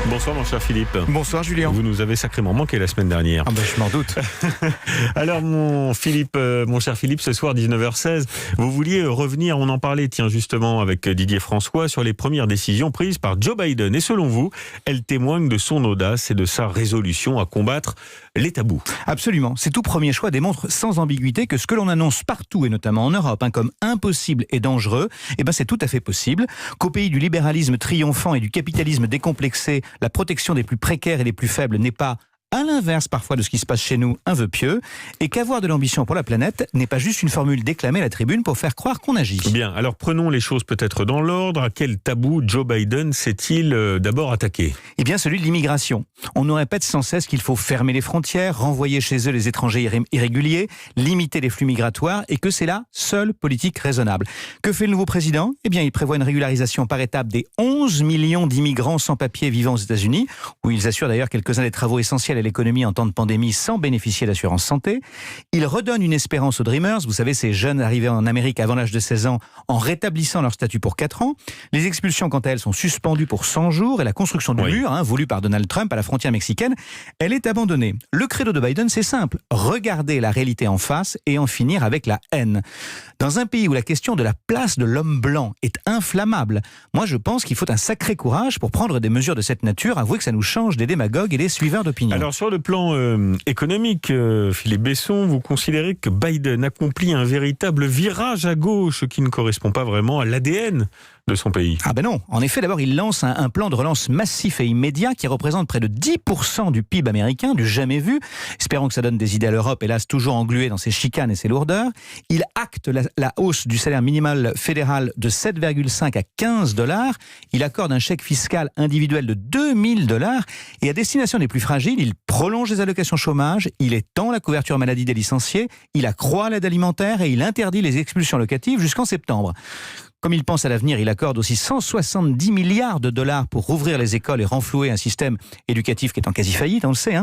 Bonsoir mon cher Philippe. Bonsoir Julien. Vous nous avez sacrément manqué la semaine dernière. Je m'en doute. Alors mon cher Philippe, ce soir 19h16, vous vouliez revenir, on en parlait justement avec Didier François, sur les premières décisions prises par Joe Biden. Et selon vous, elles témoignent de son audace et de sa résolution à combattre les tabous. Absolument. Ces tout premiers choix démontrent sans ambiguïté que ce que l'on annonce partout, et notamment en Europe, comme impossible et dangereux, c'est tout à fait possible. Qu'au pays du libéralisme triomphant et du capitalisme décomplexé, la protection des plus précaires et des plus faibles n'est pas, à l'inverse parfois de ce qui se passe chez nous, un vœu pieux, et qu'avoir de l'ambition pour la planète n'est pas juste une formule déclamée à la tribune pour faire croire qu'on agit. Bien, alors prenons les choses peut-être dans l'ordre. À quel tabou Joe Biden s'est-il d'abord attaqué ? Celui de l'immigration. On nous répète sans cesse qu'il faut fermer les frontières, renvoyer chez eux les étrangers irréguliers, limiter les flux migratoires, et que c'est la seule politique raisonnable. Que fait le nouveau président ? Il prévoit une régularisation par étapes des 11 millions d'immigrants sans papier vivant aux États-Unis, où ils assurent d'ailleurs quelques-uns des travaux essentiels à l'économie en temps de pandémie sans bénéficier d'assurance santé. Il redonne une espérance aux Dreamers, vous savez, ces jeunes arrivés en Amérique avant l'âge de 16 ans, en rétablissant leur statut pour 4 ans. Les expulsions, quant à elles, sont suspendues pour 100 jours et la construction du mur, voulue par Donald Trump à la frontière mexicaine, elle est abandonnée. Le credo de Biden, c'est simple, regarder la réalité en face et en finir avec la haine. Dans un pays où la question de la place de l'homme blanc est inflammable, moi je pense qu'il faut un sacré courage pour prendre des mesures de cette nature. Avouez que ça nous change des démagogues et des suiveurs d'opinion. Alors sur le plan économique, Philippe Besson, vous considérez que Biden accomplit un véritable virage à gauche qui ne correspond pas vraiment à l'ADN de son pays. Non. En effet, d'abord, il lance un plan de relance massif et immédiat qui représente près de 10% du PIB américain, du jamais vu. Espérons que ça donne des idées à l'Europe, hélas toujours engluée dans ses chicanes et ses lourdeurs. Il acte la hausse du salaire minimal fédéral de 7,5 à 15 $. Il accorde un chèque fiscal individuel de 2000 $. Et à destination des plus fragiles, il prolonge les allocations chômage, il étend la couverture maladie des licenciés, il accroît l'aide alimentaire et il interdit les expulsions locatives jusqu'en septembre. Comme il pense à l'avenir, il accorde aussi 170 milliards de dollars pour rouvrir les écoles et renflouer un système éducatif qui est en quasi-faillite, on le sait.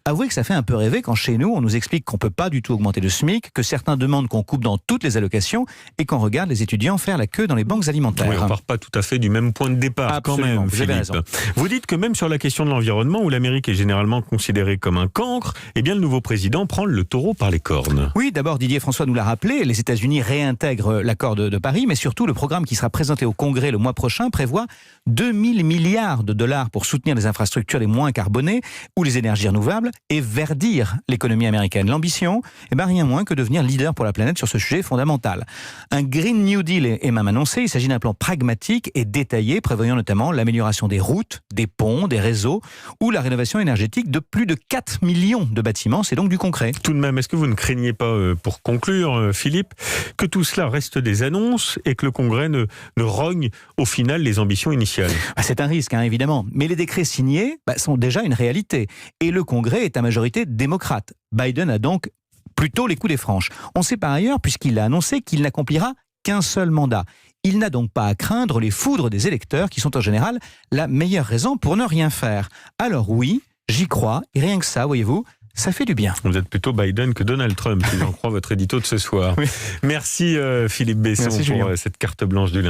Avouez que ça fait un peu rêver quand chez nous, on nous explique qu'on ne peut pas du tout augmenter le SMIC, que certains demandent qu'on coupe dans toutes les allocations et qu'on regarde les étudiants faire la queue dans les banques alimentaires. Oui, on ne part pas tout à fait du même point de départ. Absolument, quand même, vous avez Philippe. raison. Vous dites que même sur la question de l'environnement, où l'Amérique est généralement considérée comme un cancre, le nouveau président prend le taureau par les cornes. Oui, d'abord Didier François nous l'a rappelé, les États-Unis réintègrent l'accord de Paris, mais surtout le programme qui sera présenté au Congrès le mois prochain prévoit 2000 milliards de dollars pour soutenir les infrastructures les moins carbonées ou les énergies renouvelables et verdir l'économie américaine. L'ambition, rien moins que devenir leader pour la planète sur ce sujet fondamental. Un Green New Deal est même annoncé. Il s'agit d'un plan pragmatique et détaillé prévoyant notamment l'amélioration des routes, des ponts, des réseaux ou la rénovation énergétique de plus de 4 millions de bâtiments. C'est donc du concret. Tout de même, est-ce que vous ne craignez pas, pour conclure, Philippe, que tout cela reste des annonces et que le Congrès ne rogne au final les ambitions initiales? C'est un risque, évidemment. Mais les décrets signés sont déjà une réalité. Et le Congrès est à majorité démocrate. Biden a donc plutôt les coups des franches. On sait par ailleurs, puisqu'il a annoncé qu'il n'accomplira qu'un seul mandat. Il n'a donc pas à craindre les foudres des électeurs qui sont en général la meilleure raison pour ne rien faire. Alors oui, j'y crois, et rien que ça, voyez-vous, ça fait du bien. Vous êtes plutôt Biden que Donald Trump, si j'en crois votre édito de ce soir. Oui. Merci Philippe Besson. Merci, pour cette carte blanche du lundi.